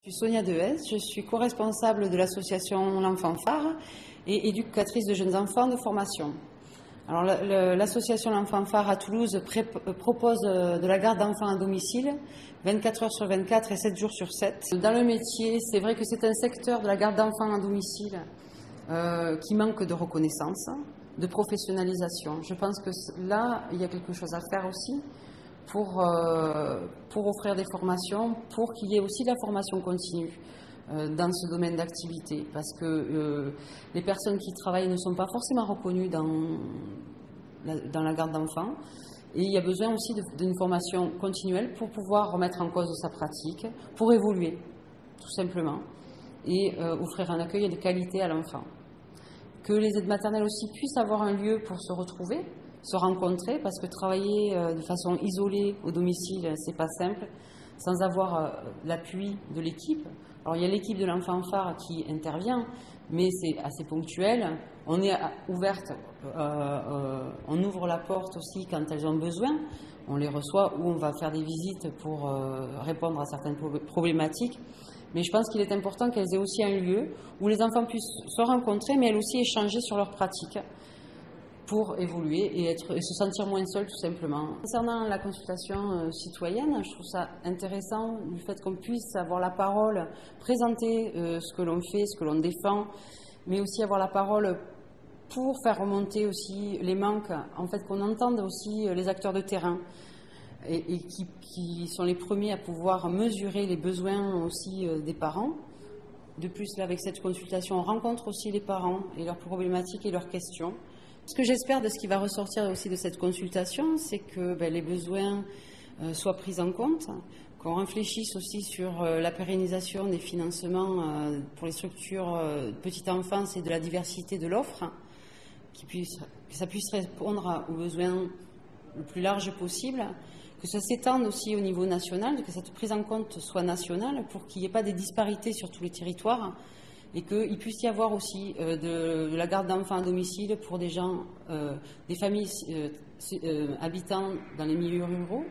Je suis Sonia Dehez, je suis co-responsable de l'association L'Enfant Phare et éducatrice de jeunes enfants de formation. Alors, l'association L'Enfant Phare à Toulouse propose de la garde d'enfants à domicile 24 heures sur 24 et 7 jours sur 7. Dans le métier, c'est vrai que c'est un secteur de la garde d'enfants à domicile qui manque de reconnaissance, de professionnalisation. Je pense que là, il y a quelque chose à faire aussi pour offrir des formations, pour qu'il y ait aussi de la formation continue dans ce domaine d'activité, parce que les personnes qui travaillent ne sont pas forcément reconnues dans la garde d'enfants, et il y a besoin aussi d'une formation continuelle pour pouvoir remettre en cause sa pratique, pour évoluer, tout simplement, et offrir un accueil de qualité à l'enfant. Que les aides maternelles aussi puissent avoir un lieu pour se retrouver, se rencontrer, parce que travailler de façon isolée au domicile, c'est pas simple, sans avoir l'appui de l'équipe. Alors il y a l'équipe de l'Enfant Phare qui intervient, mais c'est assez ponctuel. On est ouverte, on ouvre la porte aussi quand elles ont besoin. On les reçoit ou on va faire des visites pour répondre à certaines problématiques. Mais je pense qu'il est important qu'elles aient aussi un lieu où les enfants puissent se rencontrer, mais elles aussi échanger sur leurs pratiques, pour évoluer et se sentir moins seul, tout simplement. Concernant la consultation citoyenne, je trouve ça intéressant du fait qu'on puisse avoir la parole, présenter ce que l'on fait, ce que l'on défend, mais aussi avoir la parole pour faire remonter aussi les manques, en fait qu'on entende aussi les acteurs de terrain et qui sont les premiers à pouvoir mesurer les besoins aussi des parents. De plus, là, avec cette consultation, on rencontre aussi les parents et leurs problématiques et leurs questions. Ce que j'espère de ce qui va ressortir aussi de cette consultation, c'est que les besoins soient pris en compte, qu'on réfléchisse aussi sur la pérennisation des financements pour les structures de petite enfance et de la diversité de l'offre, que ça puisse répondre aux besoins le plus large possible, que ça s'étende aussi au niveau national, que cette prise en compte soit nationale pour qu'il n'y ait pas des disparités sur tous les territoires, et qu'il puisse y avoir aussi de la garde d'enfants à domicile pour des gens, des familles habitant dans les milieux ruraux,